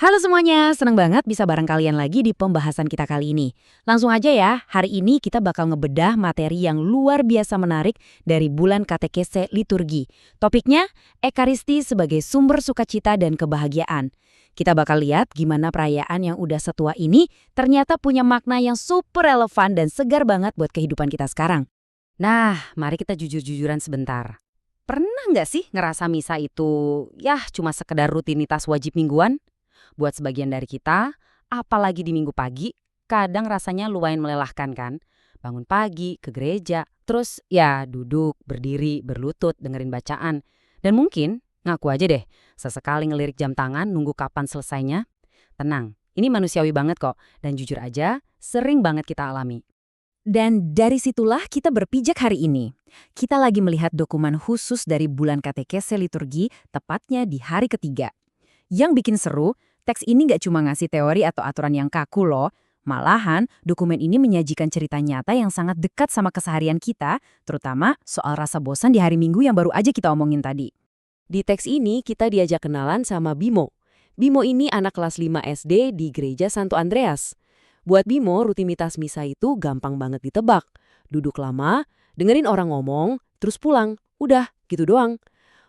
Halo semuanya, seneng banget bisa bareng kalian lagi di pembahasan kita kali ini. Langsung aja ya, hari ini kita bakal ngebedah materi yang luar biasa menarik dari bulan katekese liturgi. Topiknya, Ekaristi sebagai sumber sukacita dan kebahagiaan. Kita bakal lihat gimana perayaan yang udah setua ini ternyata punya makna yang super relevan dan segar banget buat kehidupan kita sekarang. Nah, mari kita jujur-jujuran sebentar. Pernah nggak sih ngerasa misa itu, cuma sekedar rutinitas wajib mingguan? Buat sebagian dari kita, apalagi di minggu pagi, kadang rasanya lumayan melelahkan kan? Bangun pagi, ke gereja, terus ya duduk, berdiri, berlutut, dengerin bacaan. Dan mungkin, ngaku aja deh, sesekali ngelirik jam tangan nunggu kapan selesainya. Tenang, ini manusiawi banget kok, dan jujur aja, sering banget kita alami. Dan dari situlah kita berpijak hari ini. Kita lagi melihat dokumen khusus dari bulan katekese liturgi, tepatnya di hari ketiga. Yang bikin seru, teks ini nggak cuma ngasih teori atau aturan yang kaku loh. Malahan, dokumen ini menyajikan cerita nyata yang sangat dekat sama keseharian kita, terutama soal rasa bosan di hari Minggu yang baru aja kita omongin tadi. Di teks ini, kita diajak kenalan sama Bimo. Bimo ini anak kelas 5 SD di Gereja Santo Andreas. Buat Bimo, rutinitas misa itu gampang banget ditebak. Duduk lama, dengerin orang ngomong, terus pulang. Udah, gitu doang.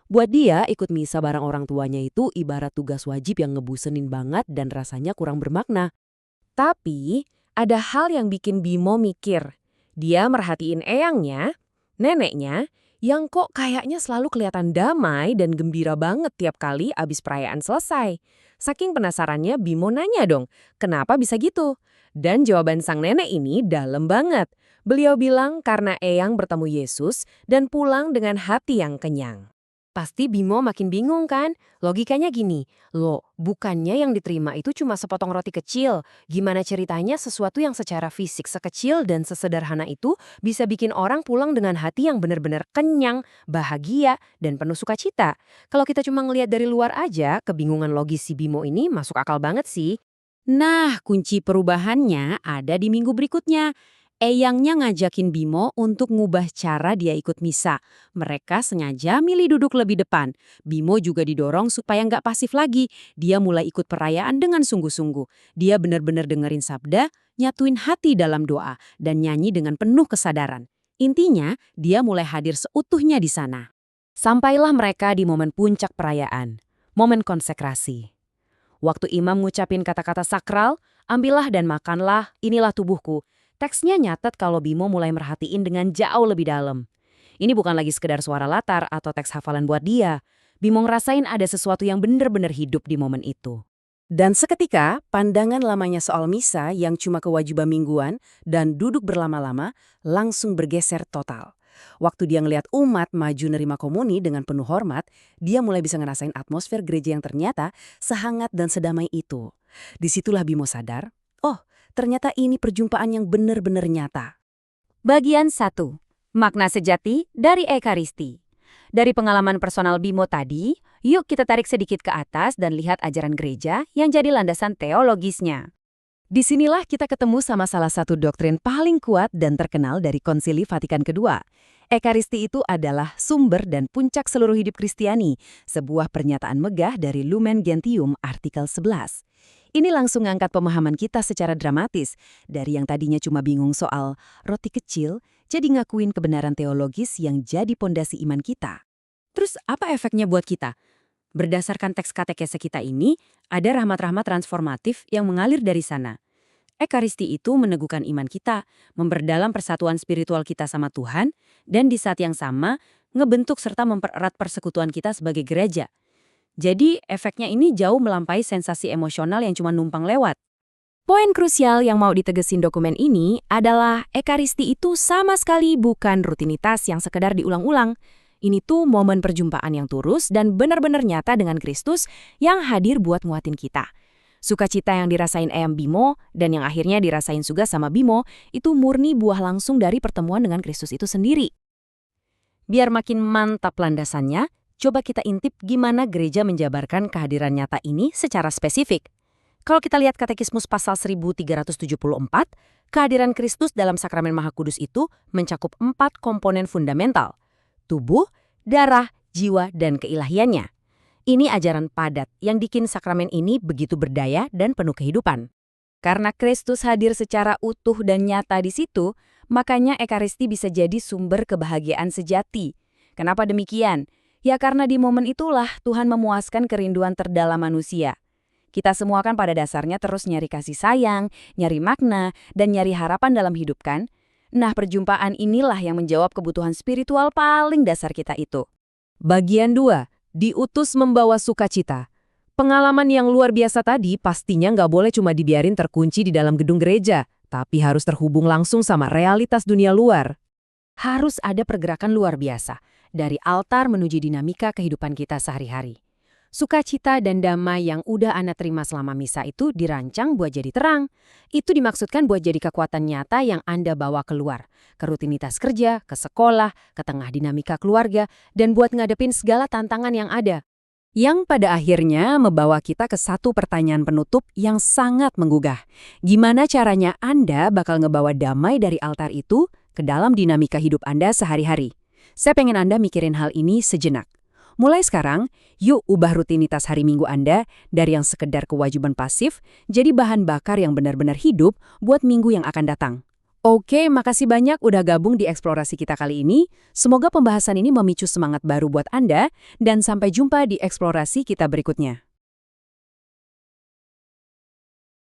Buat dia, ikut misa bareng orang tuanya itu ibarat tugas wajib yang ngebusenin banget dan rasanya kurang bermakna. Tapi, ada hal yang bikin Bimo mikir. Dia merhatiin eyangnya, neneknya, yang kok kayaknya selalu kelihatan damai dan gembira banget tiap kali abis perayaan selesai. Saking penasarannya, Bimo nanya dong, kenapa bisa gitu? Dan jawaban sang nenek ini dalam banget. Beliau bilang karena eyang bertemu Yesus dan pulang dengan hati yang kenyang. Pasti Bimo makin bingung kan? Logikanya gini, loh bukannya yang diterima itu cuma sepotong roti kecil. Gimana ceritanya sesuatu yang secara fisik sekecil dan sesederhana itu bisa bikin orang pulang dengan hati yang benar-benar kenyang, bahagia, dan penuh sukacita? Kalau kita cuma ngelihat dari luar aja, kebingungan logis si Bimo ini masuk akal banget sih. Nah, kunci perubahannya ada di minggu berikutnya. Eyangnya ngajakin Bimo untuk ngubah cara dia ikut misa. Mereka sengaja milih duduk lebih depan. Bimo juga didorong supaya nggak pasif lagi. Dia mulai ikut perayaan dengan sungguh-sungguh. Dia benar-benar dengerin sabda, nyatuin hati dalam doa, dan nyanyi dengan penuh kesadaran. Intinya, dia mulai hadir seutuhnya di sana. Sampailah mereka di momen puncak perayaan, momen konsekrasi. Waktu imam ngucapin kata-kata sakral, ambillah dan makanlah, inilah tubuhku. Teksnya nyatet kalau Bimo mulai merhatiin dengan jauh lebih dalam. Ini bukan lagi sekedar suara latar atau teks hafalan buat dia. Bimo ngerasain ada sesuatu yang benar-benar hidup di momen itu. Dan seketika, pandangan lamanya soal misa yang cuma kewajiban mingguan dan duduk berlama-lama langsung bergeser total. Waktu dia ngelihat umat maju nerima komuni dengan penuh hormat, dia mulai bisa ngerasain atmosfer gereja yang ternyata sehangat dan sedamai itu. Disitulah Bimo sadar, oh, ternyata ini perjumpaan yang benar-benar nyata. Bagian 1. Makna sejati dari Ekaristi. Dari pengalaman personal Bimo tadi, yuk kita tarik sedikit ke atas dan lihat ajaran gereja yang jadi landasan teologisnya. Disinilah kita ketemu sama salah satu doktrin paling kuat dan terkenal dari Konsili Vatikan II. Ekaristi itu adalah sumber dan puncak seluruh hidup Kristiani, sebuah pernyataan megah dari Lumen Gentium artikel 11. Ini langsung ngangkat pemahaman kita secara dramatis, dari yang tadinya cuma bingung soal roti kecil, jadi ngakuin kebenaran teologis yang jadi pondasi iman kita. Terus apa efeknya buat kita? Berdasarkan teks katekese kita ini, ada rahmat-rahmat transformatif yang mengalir dari sana. Ekaristi itu meneguhkan iman kita, memperdalam persatuan spiritual kita sama Tuhan, dan di saat yang sama, ngebentuk serta mempererat persekutuan kita sebagai gereja. Jadi, efeknya ini jauh melampaui sensasi emosional yang cuma numpang lewat. Poin krusial yang mau ditegesin dokumen ini adalah Ekaristi itu sama sekali bukan rutinitas yang sekedar diulang-ulang. Ini tuh momen perjumpaan yang tulus dan benar-benar nyata dengan Kristus yang hadir buat nguatin kita. Sukacita yang dirasain eyang Bimo dan yang akhirnya dirasain juga sama Bimo itu murni buah langsung dari pertemuan dengan Kristus itu sendiri. Biar makin mantap landasannya, coba kita intip gimana gereja menjabarkan kehadiran nyata ini secara spesifik. Kalau kita lihat Katekismus pasal 1374, kehadiran Kristus dalam sakramen Maha Kudus itu mencakup 4 komponen fundamental: tubuh, darah, jiwa, dan keilahiannya. Ini ajaran padat yang bikin sakramen ini begitu berdaya dan penuh kehidupan. Karena Kristus hadir secara utuh dan nyata di situ, makanya Ekaristi bisa jadi sumber kebahagiaan sejati. Kenapa demikian? Ya karena di momen itulah Tuhan memuaskan kerinduan terdalam manusia. Kita semua kan pada dasarnya terus nyari kasih sayang, nyari makna, dan nyari harapan dalam hidup kan? Nah, perjumpaan inilah yang menjawab kebutuhan spiritual paling dasar kita itu. Bagian 2, diutus membawa sukacita. Pengalaman yang luar biasa tadi pastinya nggak boleh cuma dibiarin terkunci di dalam gedung gereja, tapi harus terhubung langsung sama realitas dunia luar. Harus ada pergerakan luar biasa, dari altar menuju dinamika kehidupan kita sehari-hari. Sukacita dan damai yang udah Anda terima selama misa itu dirancang buat jadi terang. Itu dimaksudkan buat jadi kekuatan nyata yang Anda bawa keluar. Ke rutinitas kerja, ke sekolah, ke tengah dinamika keluarga, dan buat ngadepin segala tantangan yang ada. Yang pada akhirnya membawa kita ke satu pertanyaan penutup yang sangat menggugah. Gimana caranya Anda bakal ngebawa damai dari altar itu ke dalam dinamika hidup Anda sehari-hari? Saya pengen Anda mikirin hal ini sejenak. Mulai sekarang, yuk ubah rutinitas hari Minggu Anda dari yang sekedar kewajiban pasif jadi bahan bakar yang benar-benar hidup buat minggu yang akan datang. Oke, makasih banyak udah gabung di eksplorasi kita kali ini. Semoga pembahasan ini memicu semangat baru buat Anda, dan sampai jumpa di eksplorasi kita berikutnya.